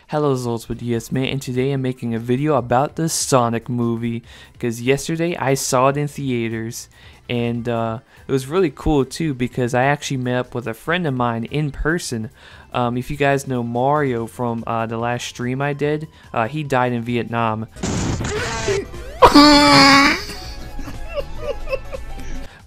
Hello Zolts with Man, and today I'm making a video about the Sonic movie because yesterday I saw it in theaters, and it was really cool too because I actually met up with a friend of mine in person. If you guys know Mario from the last stream I did, he died in Vietnam.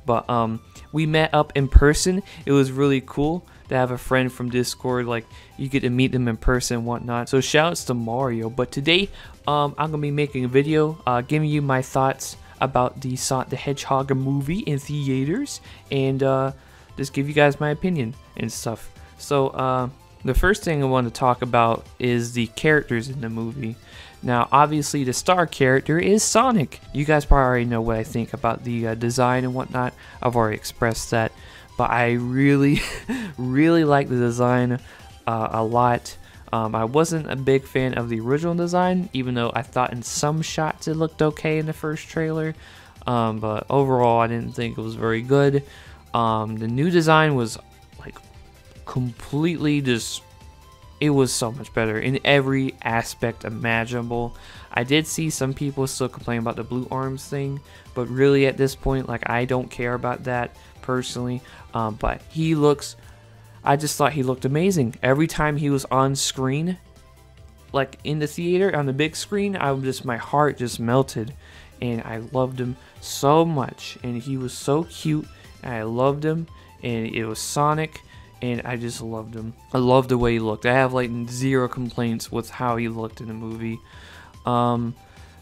But we met up in person. It was really cool to have a friend from Discord, like you get to meet them in person and whatnot. So shoutouts to Mario. But today I'm gonna be making a video giving you my thoughts about the Sonic the Hedgehog movie in theaters, and just give you guys my opinion and stuff. So the first thing I want to talk about is the characters in the movie. Now obviously the star character is Sonic. You guys probably already know what I think about the design and whatnot. I've already expressed that. But I really, really like the design a lot. I wasn't a big fan of the original design, even though I thought in some shots it looked okay in the first trailer. But overall, I didn't think it was very good. The new design was like completely just, it was so much better in every aspect imaginable. I did see some people still complain about the blue arms thing, but really at this point, like, I don't care about that personally. But he looks, I just thought he looked amazing every time he was on screen, like in the theater on the big screen. My heart just melted, and I loved him so much, and he was so cute, and I loved him, and it was Sonic, and I just loved him. I loved the way he looked. I have like zero complaints with how he looked in the movie.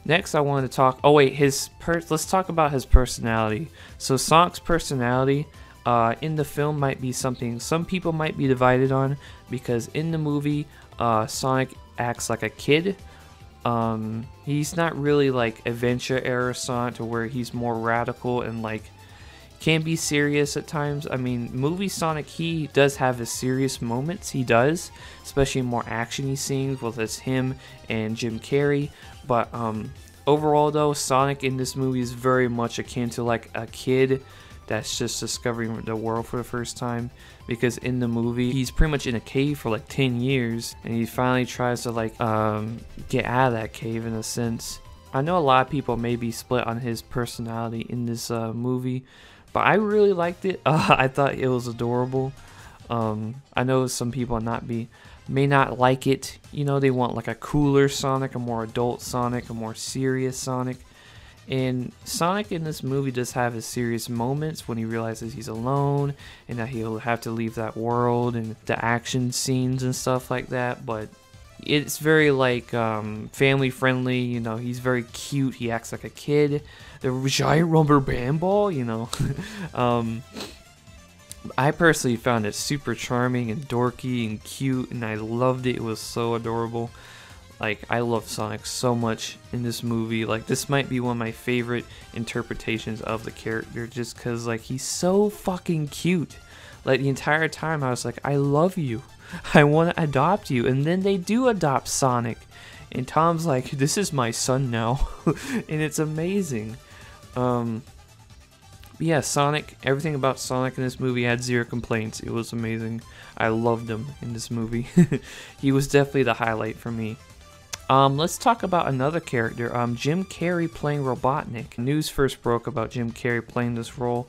Next I wanted to talk, let's talk about his personality. So Sonic's personality in the film might be something some people might be divided on, because in the movie Sonic acts like a kid. He's not really like adventure era Sonic, to where he's more radical and like can be serious at times. I mean, movie Sonic, he does have his serious moments, he does, especially more actiony scenes with him and Jim Carrey. But overall though, Sonic in this movie is very much akin to like a kid that's just discovering the world for the first time, because in the movie he's pretty much in a cave for like 10 years, and he finally tries to like get out of that cave in a sense. I know a lot of people may be split on his personality in this movie, but I really liked it. I thought it was adorable. I know some people may not like it. You know, they want like a cooler Sonic, a more adult Sonic, a more serious Sonic. And Sonic in this movie does have his serious moments when he realizes he's alone and that he'll have to leave that world, and the action scenes and stuff like that. But it's very like family friendly. You know, he's very cute. He acts like a kid. The giant rubber band ball, you know. I personally found it super charming and dorky and cute, and I loved it. It was so adorable. Like, I love Sonic so much in this movie. Like, this might be one of my favorite interpretations of the character, just because like he's so fucking cute. Like, the entire time I was like, I love you, I want to adopt you. And then they do adopt Sonic, and Tom's like, this is my son now. And it's amazing. Yeah, Sonic, everything about Sonic in this movie, I had zero complaints. It was amazing. I loved him in this movie. He was definitely the highlight for me. Let's talk about another character, Jim Carrey playing Robotnik. News first broke about Jim Carrey playing this role.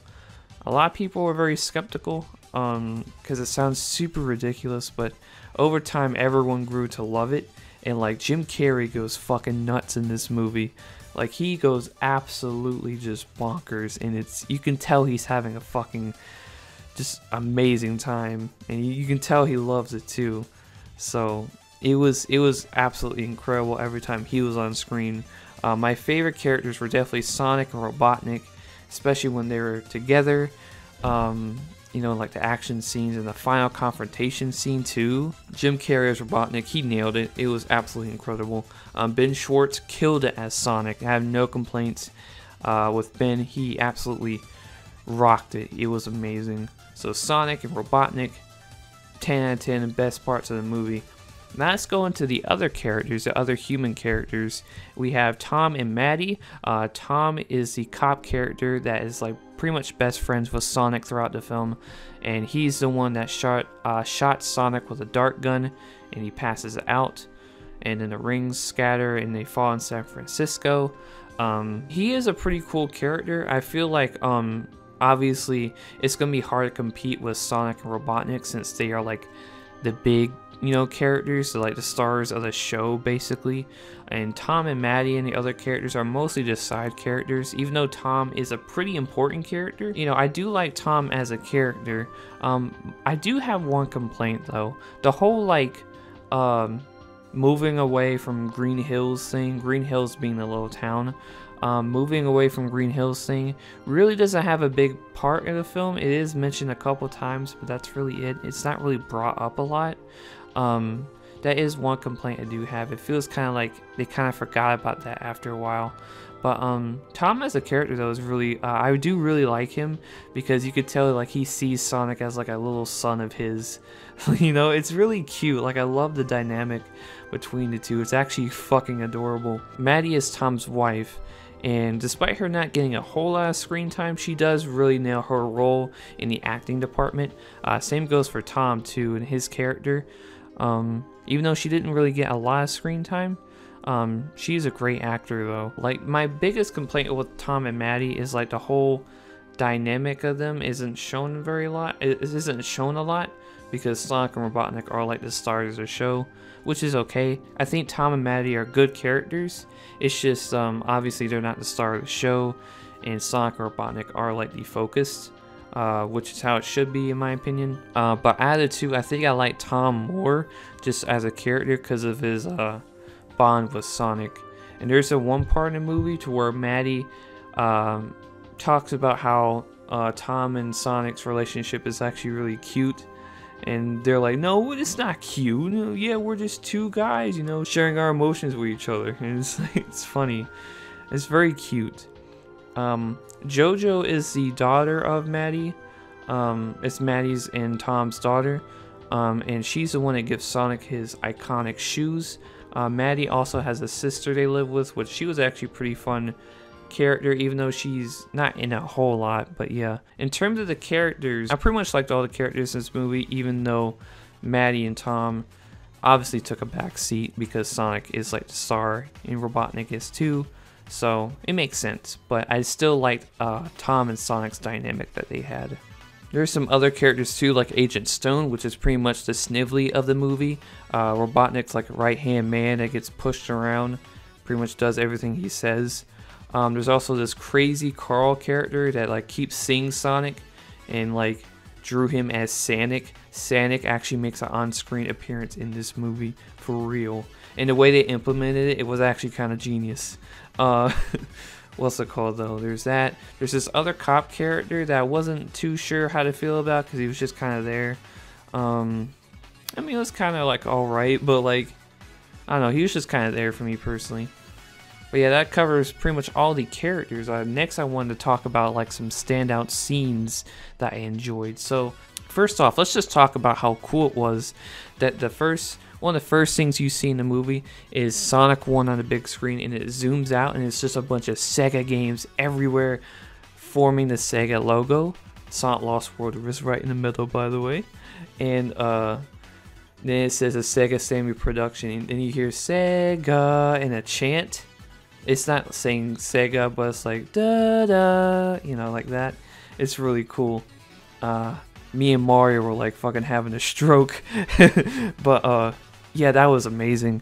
A lot of people were very skeptical, because it sounds super ridiculous, but over time everyone grew to love it, and like Jim Carrey goes fucking nuts in this movie. Like, he goes absolutely just bonkers, and you can tell he's having a fucking just amazing time, and you can tell he loves it too. So it was absolutely incredible every time he was on screen. My favorite characters were definitely Sonic and Robotnik, especially when they were together. You know, like the action scenes and the final confrontation scene too. Jim Carrey as Robotnik, he nailed it. It was absolutely incredible. Ben Schwartz killed it as Sonic. I have no complaints with Ben. He absolutely rocked it. It was amazing. So Sonic and Robotnik, 10 out of 10, best parts of the movie. Now let's go into the other characters, the other human characters. We have Tom and Maddie. Tom is the cop character that is like pretty much best friends with Sonic throughout the film, and he's the one that shot Sonic with a dart gun, and he passes it out. and then the rings scatter and they fall in San Francisco. He is a pretty cool character. I feel like obviously it's gonna be hard to compete with Sonic and Robotnik since they are like the big, you know, characters, so like the stars of the show basically. And Tom and Maddie and the other characters are mostly just side characters, even though Tom is a pretty important character. You know, I do like Tom as a character. I do have one complaint though. The whole like moving away from Green Hills thing, Green Hills being a little town, moving away from Green Hills thing really doesn't have a big part in the film. It is mentioned a couple times, but that's really it. It's not really brought up a lot. That is one complaint I do have. It feels kind of like they kind of forgot about that after a while. But Tom as a character though is really, I do really like him because you could tell like he sees Sonic as like a little son of his. You know, it's really cute. Like I love the dynamic between the two. It's actually fucking adorable. Maddie is Tom's wife, and despite her not getting a whole lot of screen time, she does really nail her role in the acting department. Same goes for Tom too, and his character. Even though she didn't really get a lot of screen time, she's a great actor though. Like my biggest complaint with Tom and Maddie is like the whole dynamic of them isn't shown very a lot. It isn't shown a lot because Sonic and Robotnik are like the stars of the show, which is okay. I think Tom and Maddie are good characters. It's just obviously they're not the star of the show, and Sonic and Robotnik are like the focus. Which is how it should be in my opinion. But out of the two, I think I like Tom more just as a character because of his bond with Sonic. And there's a one part in the movie to where Maddie talks about how Tom and Sonic's relationship is actually really cute. And they're like, no, it's not cute. No, yeah, we're just two guys, you know, sharing our emotions with each other. And it's funny. It's very cute. Jojo is the daughter of Maddie. It's Maddie's and Tom's daughter. And she's the one that gives Sonic his iconic shoes. Maddie also has a sister they live with, which she was actually a pretty fun character, even though she's not in a whole lot. But yeah, in terms of the characters, I pretty much liked all the characters in this movie, even though Maddie and Tom obviously took a back seat because Sonic is like the star and Robotnik is too. So it makes sense, but I still liked Tom and Sonic's dynamic that they had. There's some other characters too, like Agent Stone, which is pretty much the Snively of the movie. Robotnik's like a right-hand man that gets pushed around, pretty much does everything he says. There's also this crazy Carl character that like keeps seeing Sonic and like drew him as Sanic. Sanic actually makes an on-screen appearance in this movie for real. And the way they implemented it, it was actually kind of genius. What's it called though? There's that. There's this other cop character that I wasn't too sure how to feel about because he was just kind of there. I mean, it was kind of like alright, but like, I don't know, he was just kind of there for me personally. But yeah, that covers pretty much all the characters. Next I wanted to talk about like some standout scenes that I enjoyed. So first off, let's just talk about how cool it was that one of the first things you see in the movie is Sonic 1 on the big screen, and it zooms out and it's just a bunch of Sega games everywhere forming the Sega logo. Sonic Lost World is right in the middle, by the way. And then it says a Sega Sammy production, and then you hear Sega and a chant. It's not saying Sega, but it's like da da, you know, like that. It's really cool. Me and Mario were like fucking having a stroke. But yeah, that was amazing.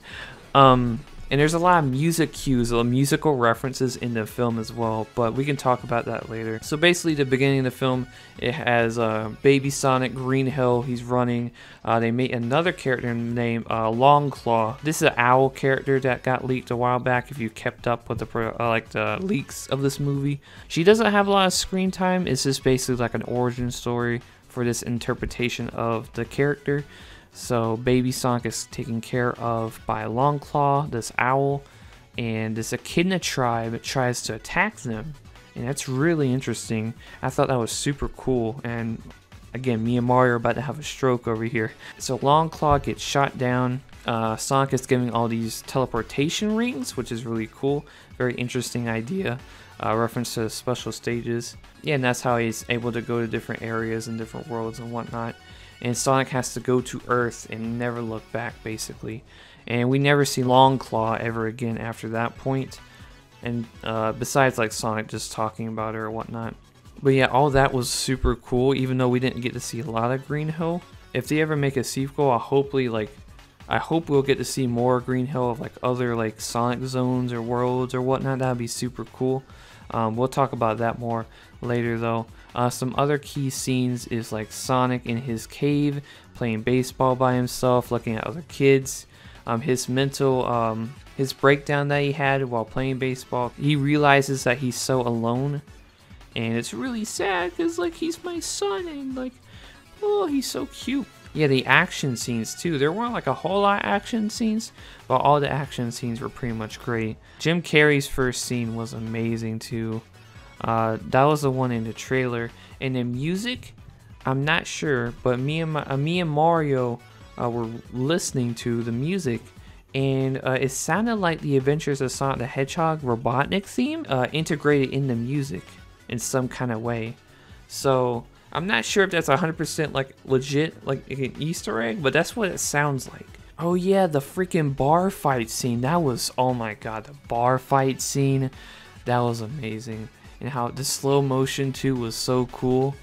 And there's a lot of music cues, musical references in the film as well, but we can talk about that later. So basically, the beginning of the film, it has Baby Sonic, Green Hill, he's running. They made another character named Longclaw. This is an owl character that got leaked a while back. If you kept up with the leaks of this movie, she doesn't have a lot of screen time. It's just basically like an origin story for this interpretation of the character. So Baby Sonic is taken care of by Longclaw, this owl, and this Echidna tribe tries to attack them, and that's really interesting. I thought that was super cool, and again, me and Mario are about to have a stroke over here. So Longclaw gets shot down. Sonic is giving all these teleportation rings, which is really cool. Very interesting idea. Reference to special stages. Yeah, and that's how he's able to go to different areas and different worlds and whatnot. And Sonic has to go to Earth and never look back, basically. and we never see Longclaw ever again after that point. And besides like Sonic just talking about her or whatnot. But yeah, all that was super cool, even though we didn't get to see a lot of Green Hill. If they ever make a sequel, I hope we'll get to see more Green Hill of like other like Sonic zones or worlds or whatnot. That'd be super cool. We'll talk about that more later though. Some other key scenes is like Sonic in his cave playing baseball by himself, looking at other kids. His mental his breakdown that he had while playing baseball. He realizes that he's so alone, and it's really sad because like he's my son and like, oh, he's so cute. Yeah, the action scenes too. There weren't like a whole lot of action scenes, but all the action scenes were pretty much great. Jim Carrey's first scene was amazing too. That was the one in the trailer. And the music, I'm not sure, but me and Mario were listening to the music, and it sounded like the Adventures of Sonic the Hedgehog Robotnik theme integrated in the music in some kind of way. So I'm not sure if that's 100% like legit, like an Easter egg, but that's what it sounds like. Oh yeah, the freaking bar fight scene. That was, oh my god, the bar fight scene. That was amazing. And how the slow motion too was so cool.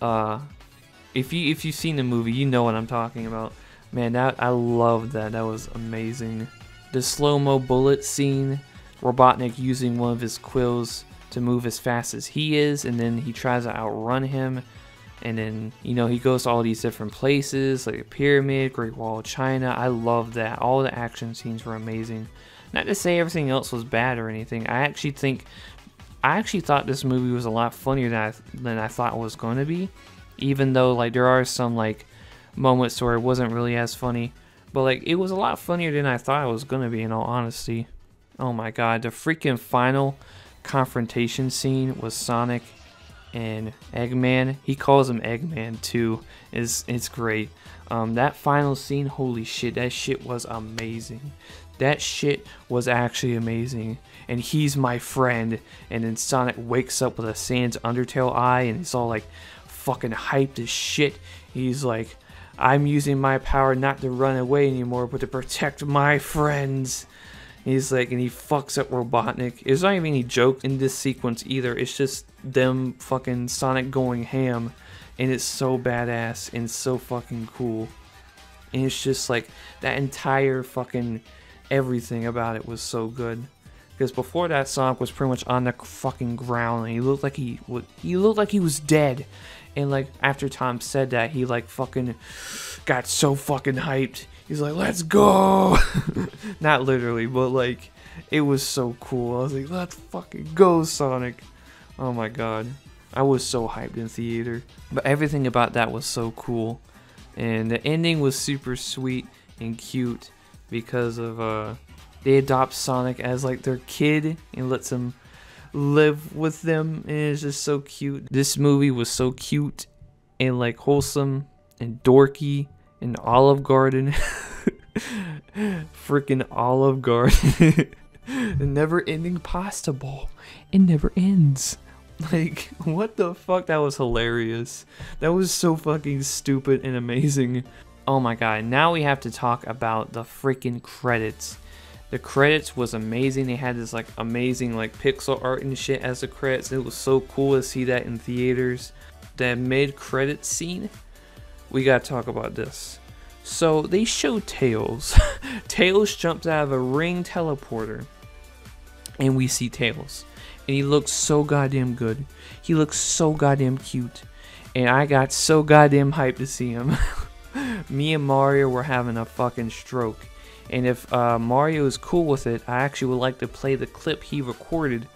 If you've seen the movie, you know what I'm talking about. Man, I loved that. That was amazing. The slow-mo bullet scene, Robotnik using one of his quills to move as fast as he is, and then he tries to outrun him, and then, you know, he goes to all these different places, like a pyramid, Great Wall of China. I love that. All the action scenes were amazing. Not to say everything else was bad or anything. I actually thought this movie was a lot funnier than I thought it was going to be, even though like there are some like moments where it wasn't really as funny, but like it was a lot funnier than I thought it was going to be, in all honesty. Oh my god, the freaking final confrontation scene with Sonic and Eggman. He calls him Eggman too. It's great. That final scene, holy shit, that shit was amazing. That shit was actually amazing. And he's my friend. And then Sonic wakes up with a Sans Undertale eye, and he's all like fucking hyped as shit. He's like, I'm using my power not to run away anymore, but to protect my friends. He's like, and he fucks up Robotnik. There's not even any joke in this sequence either. It's just them fucking Sonic going ham. And it's so badass and so fucking cool. And it's just like that entire fucking everything about it was so good. Because before that, Sonic was pretty much on the fucking ground, and he looked like he was dead. And like after Tom said that, he like fucking got so fucking hyped. He's like, let's go. Not literally, but like it was so cool. I was like, let's fucking go, Sonic. Oh my god, I was so hyped in theater. But everything about that was so cool, and the ending was super sweet and cute because of they adopt Sonic as like their kid and lets him live with them, and it's just so cute. This movie was so cute and like wholesome and dorky and Olive Garden. Freaking Olive Garden. The never-ending pasta bowl. It never ends. Like, what the fuck? That was hilarious. That was so fucking stupid and amazing. Oh my god, now we have to talk about the freaking credits. The credits was amazing. They had this like amazing like pixel art and shit as the credits. It was so cool to see that in theaters. That mid-credit scene, we gotta talk about this. So they show Tails. Tails jumps out of a ring teleporter, and we see Tails, and he looks so goddamn good. He looks so goddamn cute, and I got so goddamn hyped to see him. Me and Mario were having a fucking stroke. And if Mario is cool with it, I actually would like to play the clip he recorded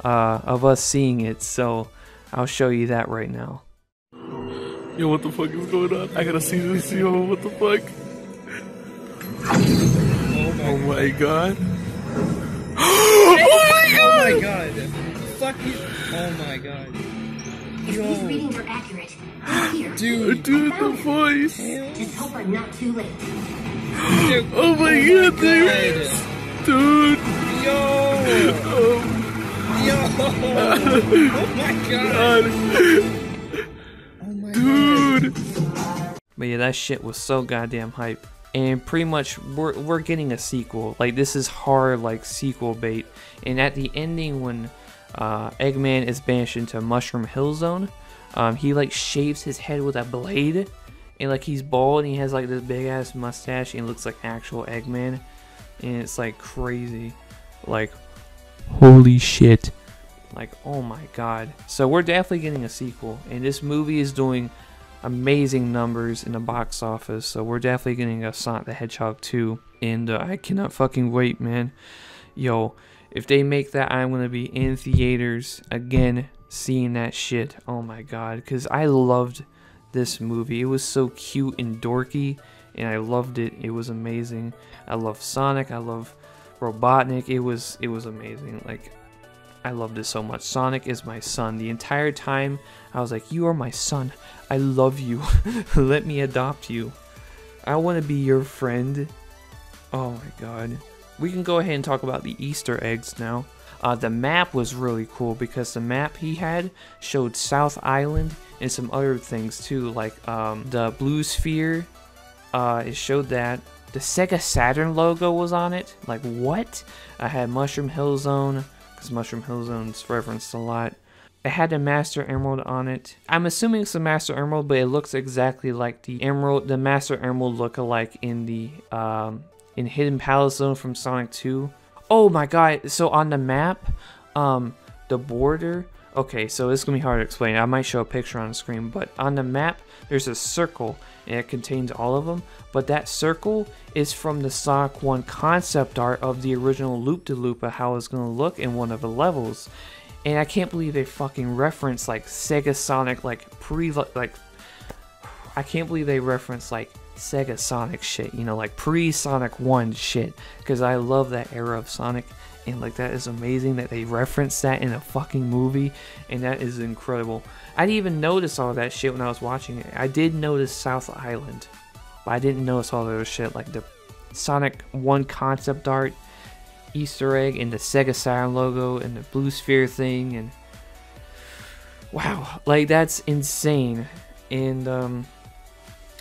of us seeing it. So I'll show you that right now. Yo, what the fuck is going on? I gotta see this, yo, what the fuck? Oh my god. Oh my god! Fuck you! Oh my god! If these readings are accurate, here. Dude, the voice! Just hope I'm not too late. Dude, Oh my god, dude! Dude! Yo! Yo! Oh my god! Oh my Dude! god! But yeah, that shit was so goddamn hype. and pretty much we're getting a sequel. Like, this is hard, like, sequel bait. And at the ending, when Eggman is banished into Mushroom Hill Zone, he like shaves his head with a blade, and like he's bald and he has like this big ass mustache and looks like actual Eggman, and it's like crazy, like holy shit, like oh my god. So we're definitely getting a sequel, and this movie is doing amazing numbers in the box office, so we're definitely getting a Sonic the Hedgehog 2, and I cannot fucking wait, man. Yo, if they make that, I'm gonna be in theaters again seeing that shit. Oh my god, because I loved this movie. It was so cute and dorky, and I loved it. It was amazing. I love Sonic, I love Robotnik. It was amazing. Like, I loved it so much. Sonic is my son. The entire time I was like, you are my son, I love you. Let me adopt you. I want to be your friend. Oh my god. We can go ahead and talk about the Easter eggs now. The map was really cool because the map he had showed South Island and some other things too, like the Blue Sphere. It showed that. The Sega Saturn logo was on it. Like, what? I had Mushroom Hill Zone, because Mushroom Hill Zone's referenced a lot. It had the Master Emerald on it. I'm assuming it's the Master Emerald, but it looks exactly like the Emerald, the Master Emerald look-alike in the in Hidden Palace Zone from Sonic 2. Oh my god, so on the map, the border, okay, so this is going to be hard to explain. I might show a picture on the screen, but on the map, there's a circle, and it contains all of them, but that circle is from the Sonic 1 concept art of the original Loop-de-Loop of how it's going to look in one of the levels. And I can't believe they fucking reference, like, Sega Sonic, like, I can't believe they reference, like, Sega Sonic shit, you know, like pre-Sonic 1 shit, because I love that era of Sonic, and like that is amazing that they referenced that in a fucking movie, and that is incredible. I didn't even notice all that shit when I was watching it. I did notice South Island, but I didn't notice all those shit, like the Sonic 1 concept art, Easter egg, and the Sega Saturn logo, and the Blue Sphere thing, and wow, like that's insane. And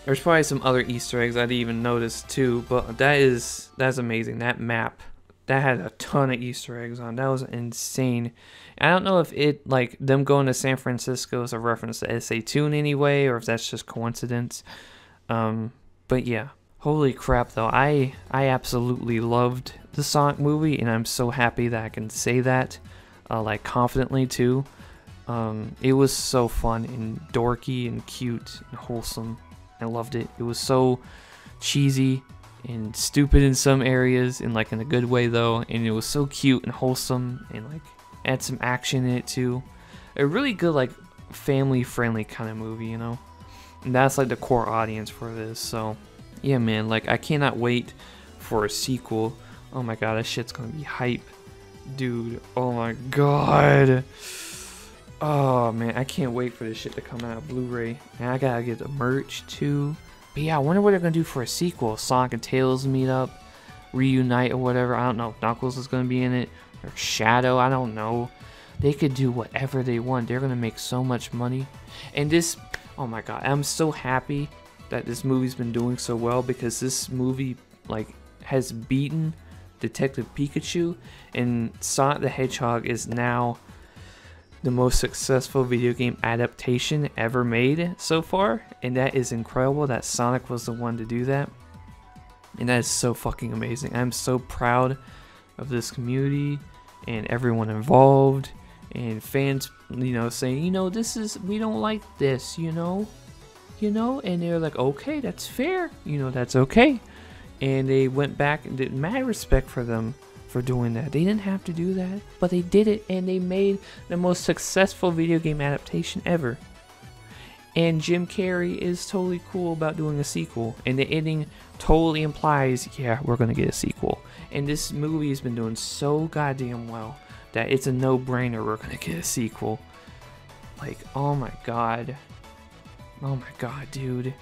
there's probably some other Easter eggs I didn't even notice too, but that's amazing. That map, that had a ton of Easter eggs on. That was insane. I don't know if it, like, them going to San Francisco is a reference to SA2 in any way, or if that's just coincidence. But yeah, holy crap though. I absolutely loved the Sonic movie, and I'm so happy that I can say that, like, confidently too. It was so fun and dorky and cute and wholesome. I loved it. It was so cheesy and stupid in some areas, and like in a good way though, and it was so cute and wholesome, and like had some action in it too. A really good, like, family friendly kind of movie, you know, and that's like the core audience for this. So yeah, man, like I cannot wait for a sequel. Oh my god, that shit's gonna be hype, dude. Oh my god. Oh man, I can't wait for this shit to come out Blu-ray. And I gotta get the merch too. But yeah, I wonder what they're gonna do for a sequel. Sonic and Tails meet up, reunite or whatever. I don't know if Knuckles is gonna be in it, or Shadow, I don't know. They could do whatever they want. They're gonna make so much money. And this, oh my god, I'm so happy that this movie's been doing so well, because this movie, like, has beaten Detective Pikachu, and Sonic the Hedgehog is now the most successful video game adaptation ever made so far, and that is incredible that Sonic was the one to do that, and that is so fucking amazing. I'm so proud of this community and everyone involved, and fans, you know, saying, you know, this is, we don't like this, you know, and they're like, okay, that's fair, you know, that's okay, and they went back and did mad respect for them for doing that. They didn't have to do that, but they did it, and they made the most successful video game adaptation ever. And Jim Carrey is totally cool about doing a sequel, and the ending totally implies, yeah, we're gonna get a sequel. And this movie has been doing so goddamn well that it's a no-brainer we're gonna get a sequel. Like, oh my god, dude.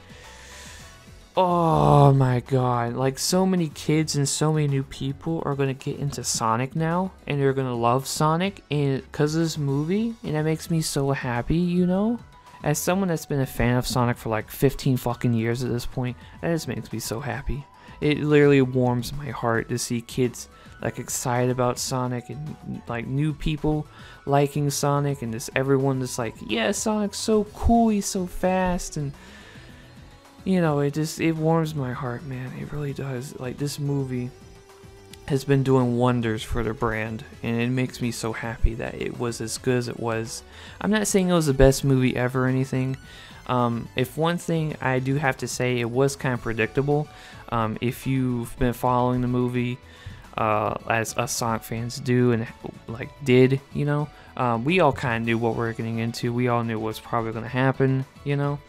Oh my god, like, so many kids and so many new people are gonna get into Sonic now, and they're gonna love Sonic, and because of this movie, and that makes me so happy, you know? As someone that's been a fan of Sonic for like 15 fucking years at this point, that just makes me so happy. it literally warms my heart to see kids like excited about Sonic and like new people liking Sonic and just everyone just like, yeah, Sonic's so cool, he's so fast, and you know, it warms my heart, man. It really does. Like, this movie has been doing wonders for the brand, and it makes me so happy that it was as good as it was. I'm not saying it was the best movie ever or anything. If one thing I do have to say, it was kind of predictable. If you've been following the movie as us Sonic fans do and like did, you know, we all kind of knew what we were getting into. We all knew what was probably going to happen, you know.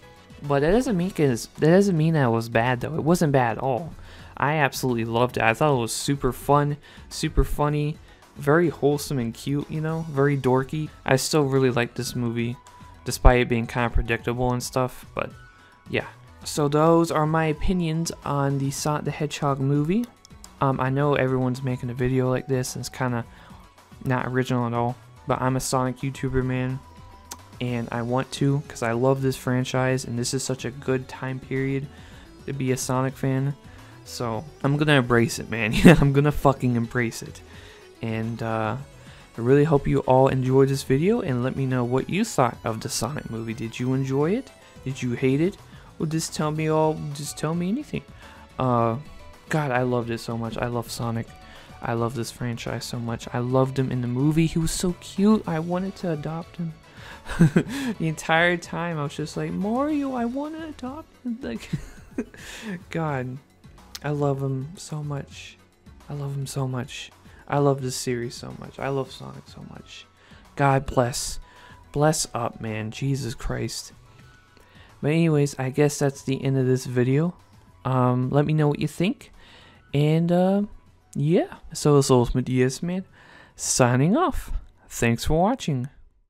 But that doesn't mean that it was bad though. It wasn't bad at all. I absolutely loved it. I thought it was super fun, super funny, very wholesome and cute, you know, very dorky. I still really like this movie, despite it being kind of predictable and stuff, but yeah. So those are my opinions on the Sonic the Hedgehog movie. I know everyone's making a video like this, and it's kind of not original at all, but I'm a Sonic YouTuber, man, and I want to, because I love this franchise, and this is such a good time period to be a Sonic fan. So I'm gonna embrace it, man. I'm gonna fucking embrace it. And I really hope you all enjoyed this video, and let me know what you thought of the Sonic movie. Did you enjoy it? Did you hate it? Or just tell me anything. God, I loved it so much. I love Sonic. I love this franchise so much. I loved him in the movie. He was so cute. I wanted to adopt him. The entire time I was just like, Mario, I want to adopt him. Like, God. I love him so much. I love him so much. I love this series so much. I love Sonic so much. God bless. Bless up, man. Jesus Christ. But anyways, I guess that's the end of this video. Let me know what you think. And yeah. So it's Ultimate DS Man signing off. Thanks for watching.